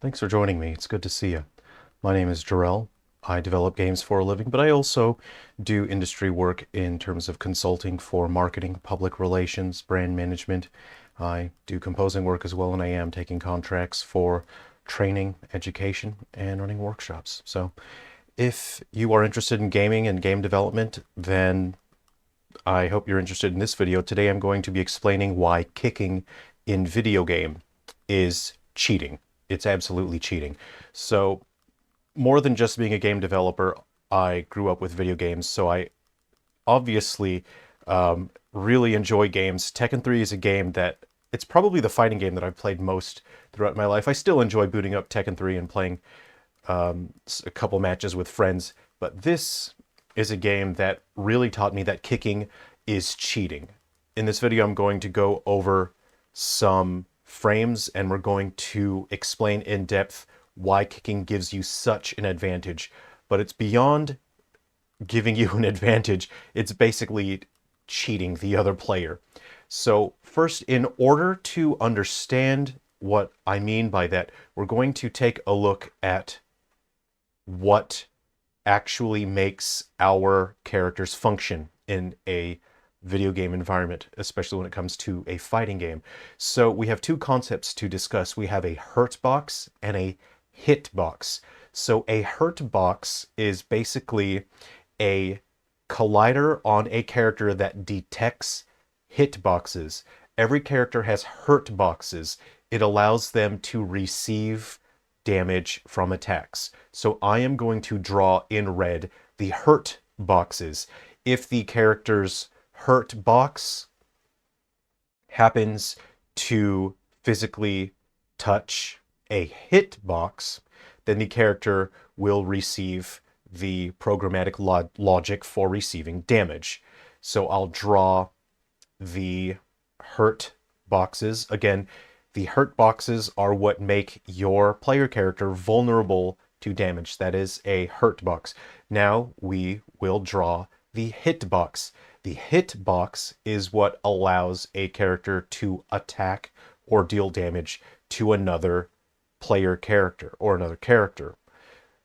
Thanks for joining me. It's good to see you. My name is Jerrel. I develop games for a living, but I also do industry work in terms of consulting for marketing, public relations, brand management. I do composing work as well, and I am taking contracts for training, education, and running workshops. So if you are interested in gaming and game development, then I hope you're interested in this video. Today I'm going to be explaining why kicking in video game is cheating. It's absolutely cheating. So more than just being a game developer, I grew up with video games, so I obviously really enjoy games. Tekken 3 is a game that, it's probably the fighting game that I've played most throughout my life. I still enjoy booting up Tekken 3 and playing a couple matches with friends, but this is a game that really taught me that kicking is cheating. In this video, I'm going to go over some frames and we're going to explain in depth why kicking gives you such an advantage. But it's beyond giving you an advantage, it's basically cheating the other player. So first, in order to understand what I mean by that, we're going to take a look at what actually makes our characters function in a video game environment, especially when it comes to a fighting game. So we have two concepts to discuss. We have a hurtbox and a hitbox. So a hurtbox is basically a collider on a character that detects hitboxes. Every character has hurtboxes. It allows them to receive damage from attacks. So I am going to draw in red the hurt boxes. If the character's hurt box happens to physically touch a hit box, then the character will receive the programmatic logic for receiving damage. So I'll draw the hurt boxes. Again, the hurt boxes are what make your player character vulnerable to damage. That is a hurt box. Now we will draw the hit box. The hit box is what allows a character to attack or deal damage to another player character or another character.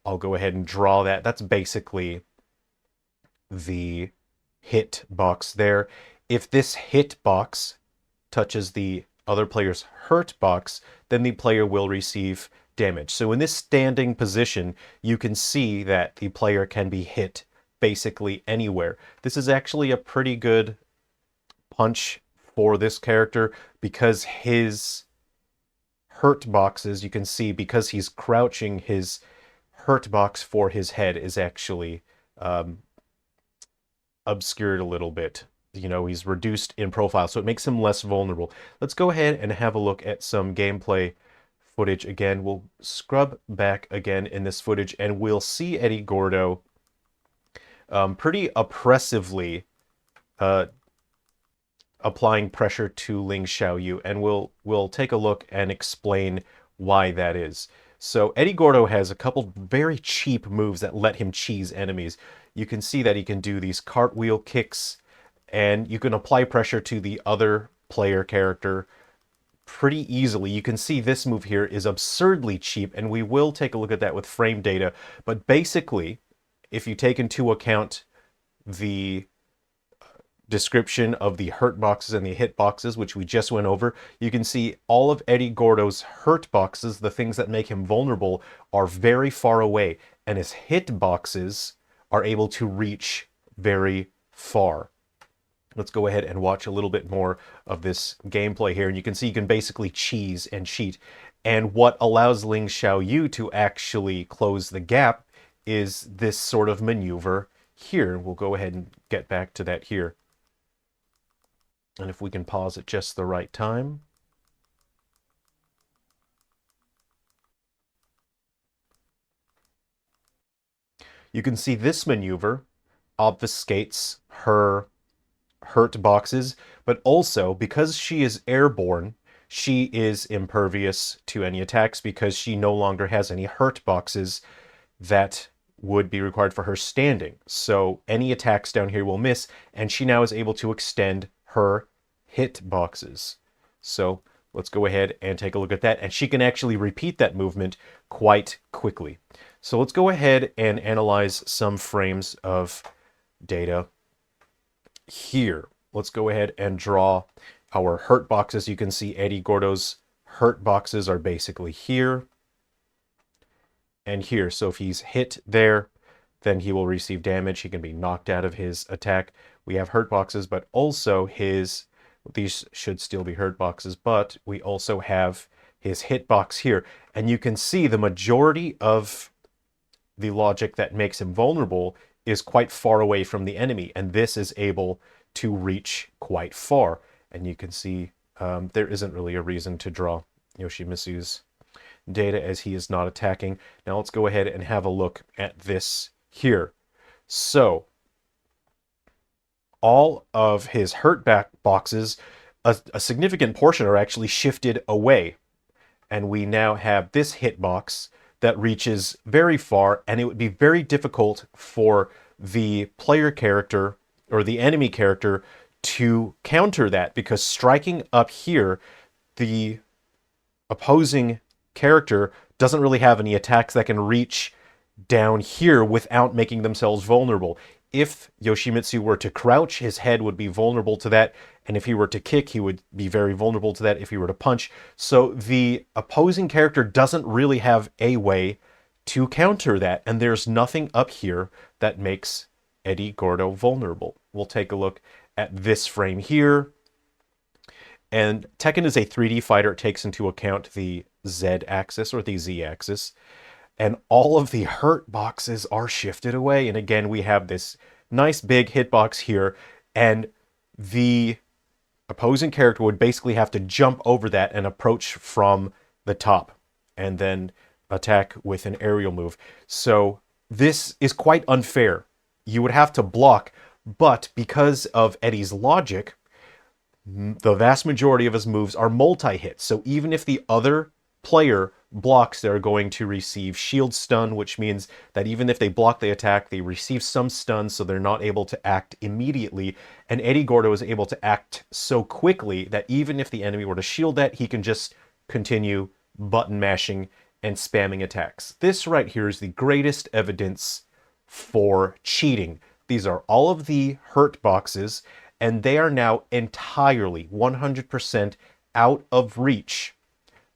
I'll go ahead and draw that. That's basically the hit box there. If this hit box touches the other player's hurt box, then the player will receive damage. So in this standing position, you can see that the player can be hit basically anywhere. This is actually a pretty good punch for this character because his hurt boxes, you can see, because he's crouching, his hurt box for his head is actually obscured a little bit. You know, he's reduced in profile, so it makes him less vulnerable. Let's go ahead and have a look at some gameplay footage again. We'll scrub back again in this footage, and we'll see Eddy Gordo pretty oppressively applying pressure to Ling Xiaoyu, and we'll take a look and explain why that is. So Eddy Gordo has a couple very cheap moves that let him cheese enemies. You can see that he can do these cartwheel kicks, and you can apply pressure to the other player character pretty easily. You can see this move here is absurdly cheap, and we will take a look at that with frame data. But basically, if you take into account the description of the hurt boxes and the hit boxes, which we just went over, you can see all of Eddy Gordo's hurt boxes, the things that make him vulnerable, are very far away, and his hit boxes are able to reach very far. Let's go ahead and watch a little bit more of this gameplay here, and you can see you can basically cheese and cheat. And what allows Ling Xiaoyu to actually close the gap is this sort of maneuver here. We'll go ahead and get back to that here. And if we can pause at just the right time. You can see this maneuver obfuscates her hurt boxes, but also because she is airborne, she is impervious to any attacks because she no longer has any hurt boxes that would be required for her standing. So any attacks down here will miss, and she now is able to extend her hit boxes. So Let's go ahead and take a look at that. And she can actually repeat that movement quite quickly. So let's go ahead and analyze some frames of data here. Let's go ahead and draw our hurt boxes. You can see Eddy Gordo's hurt boxes are basically here and here. So if he's hit there, then he will receive damage. He can be knocked out of his attack. We have hurt boxes, but also these should still be hurt boxes, but we also have his hitbox here. And you can see the majority of the logic that makes him vulnerable is quite far away from the enemy, and this is able to reach quite far. And you can see there isn't really a reason to draw Yoshimitsu's data as he is not attacking. Now let's go ahead and have a look at this here. So all of his hurt back boxes, a significant portion are actually shifted away. And we now have this hitbox that reaches very far, and it would be very difficult for the player character or the enemy character to counter that, because striking up here, the opposing character doesn't really have any attacks that can reach down here without making themselves vulnerable. If Yoshimitsu were to crouch, his head would be vulnerable to that, and if he were to kick, he would be very vulnerable to that if he were to punch. So the opposing character doesn't really have a way to counter that, and there's nothing up here that makes Eddy Gordo vulnerable. We'll take a look at this frame here. And Tekken is a 3D fighter. It takes into account the Z-axis or the Z-axis. And all of the hurt boxes are shifted away. And again, we have this nice big hitbox here. And the opposing character would basically have to jump over that and approach from the top. And then attack with an aerial move. So this is quite unfair. You would have to block. But because of Eddy's logic, the vast majority of his moves are multi-hits. So even if the other player blocks, they're going to receive shield stun, which means that even if they block the attack, they receive some stun, so they're not able to act immediately. And Eddy Gordo is able to act so quickly that even if the enemy were to shield that, he can just continue button mashing and spamming attacks. This right here is the greatest evidence for cheating. These are all of the hurt boxes, and they are now entirely 100% out of reach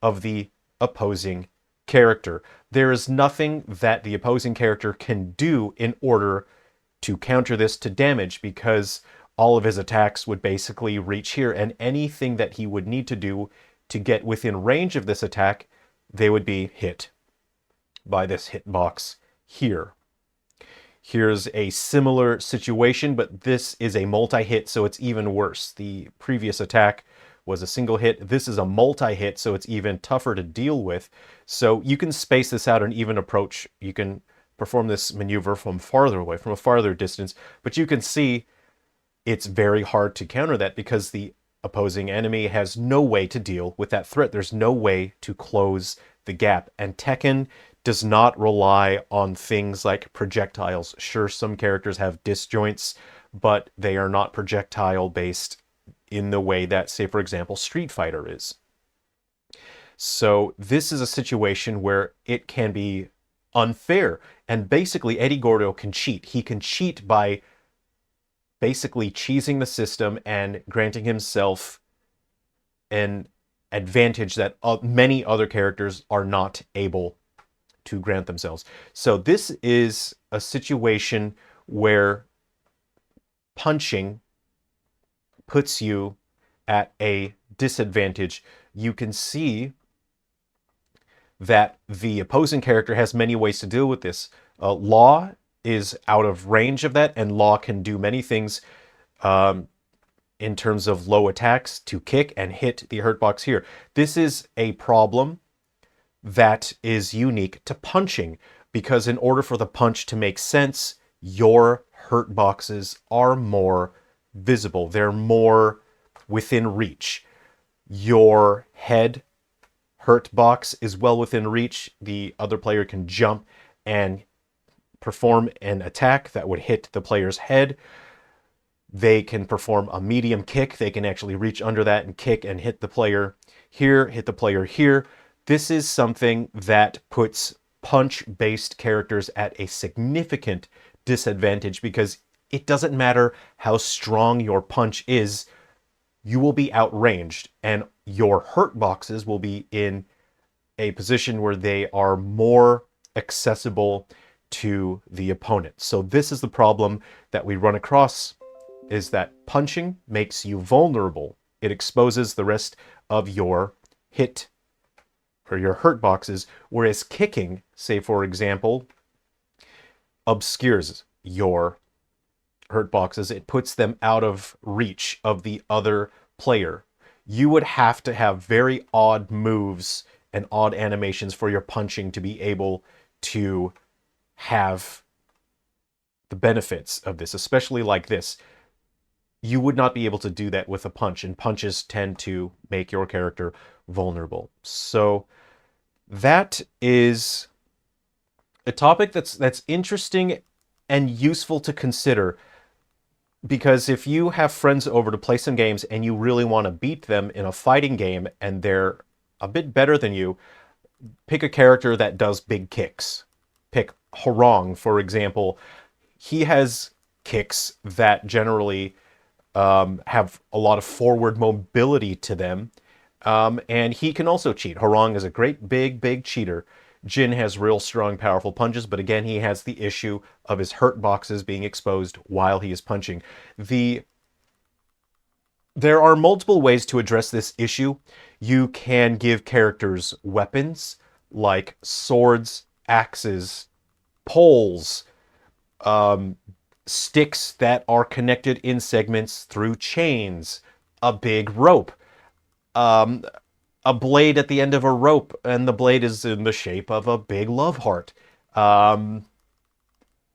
of the opposing character. There is nothing that the opposing character can do in order to counter this to damage, because all of his attacks would basically reach here, and anything that he would need to do to get within range of this attack, they would be hit by this hitbox here. Here's a similar situation, but this is a multi-hit, so it's even worse. The previous attack was a single hit. This is a multi-hit, so it's even tougher to deal with. So you can space this out and even approach. You can perform this maneuver from farther away, from a farther distance, but you can see it's very hard to counter that because the opposing enemy has no way to deal with that threat. There's no way to close the gap. And Tekken does not rely on things like projectiles. Sure, some characters have disjoints, but they are not projectile based in the way that, say, for example, Street Fighter is. So this is a situation where it can be unfair. And basically, Eddy Gordo can cheat. He can cheat by basically cheesing the system and granting himself an advantage that many other characters are not able to grant themselves. So this is a situation where punching puts you at a disadvantage. You can see that the opposing character has many ways to deal with this. Law is out of range of that, and Law can do many things in terms of low attacks to kick and hit the hurt box here. This is a problem that is unique to punching, because in order for the punch to make sense, your hurt boxes are more visible. They're more within reach. Your head hurt box is well within reach. The other player can jump and perform an attack that would hit the player's head. They can perform a medium kick. They can actually reach under that and kick and hit the player here, hit the player here. This is something that puts punch-based characters at a significant disadvantage because it doesn't matter how strong your punch is, you will be outranged, and your hurt boxes will be in a position where they are more accessible to the opponent. So this is the problem that we run across, is that punching makes you vulnerable. It exposes the rest of your hit or your hurt boxes, whereas kicking, say for example, obscures your hurt boxes. It puts them out of reach of the other player. You would have to have very odd moves and odd animations for your punching to be able to have the benefits of this, especially like this. You would not be able to do that with a punch, and punches tend to make your character vulnerable. So that is a topic that's interesting and useful to consider, because if you have friends over to play some games and you really want to beat them in a fighting game and they're a bit better than you, pick a character that does big kicks. Pick Hurong, for example. He has kicks that generally have a lot of forward mobility to them, and he can also cheat. Hurong is a great big cheater. Jin has real strong, powerful punches, but again, he has the issue of his hurt boxes being exposed while he is punching. There are multiple ways to address this issue. You can give characters weapons like swords, axes, poles, sticks that are connected in segments through chains, a big rope, a blade at the end of a rope, and the blade is in the shape of a big love heart.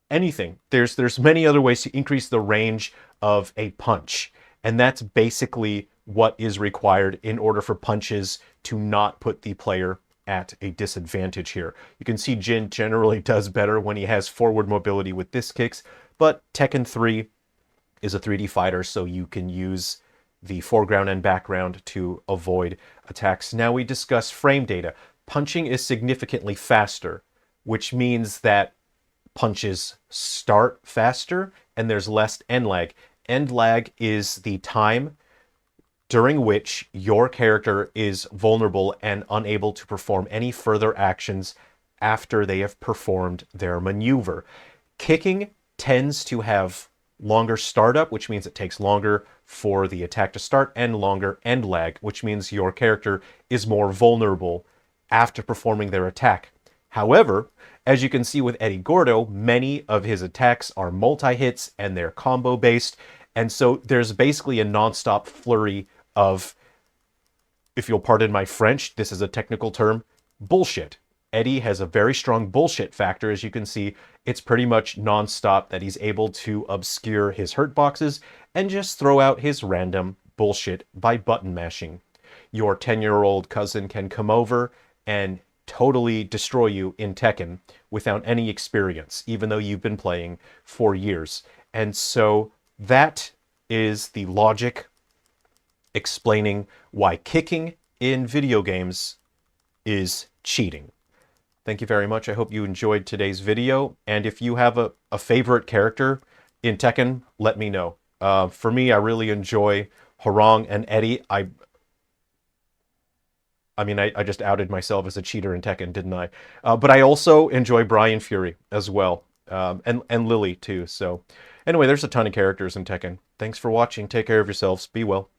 Anything. There's many other ways to increase the range of a punch, and that's basically what is required in order for punches to not put the player at a disadvantage here. You can see Jin generally does better when he has forward mobility with this kicks, but Tekken 3 is a 3D fighter, so you can use the foreground and background to avoid attacks. Now we discuss frame data. Punching is significantly faster, which means that punches start faster and there's less end lag. End lag is the time during which your character is vulnerable and unable to perform any further actions after they have performed their maneuver. Kicking tends to have longer startup, which means it takes longer for the attack to start, and longer end lag, which means your character is more vulnerable after performing their attack. However, as you can see with Eddy Gordo, many of his attacks are multi-hits and they're combo-based, and so there's basically a non-stop flurry of, if you'll pardon my French, this is a technical term, bullshit. Eddy has a very strong bullshit factor. As you can see, it's pretty much non-stop that he's able to obscure his hurt boxes and just throw out his random bullshit by button mashing. Your 10-year-old cousin can come over and totally destroy you in Tekken without any experience, even though you've been playing for years. And so that is the logic explaining why kicking in video games is cheating. Thank you very much. I hope you enjoyed today's video. And if you have a favorite character in Tekken, let me know. For me, I really enjoy Hurong and Eddy. I mean, I just outed myself as a cheater in Tekken, didn't I? But I also enjoy Brian Fury as well. And Lily too. So anyway, there's a ton of characters in Tekken. Thanks for watching. Take care of yourselves. Be well.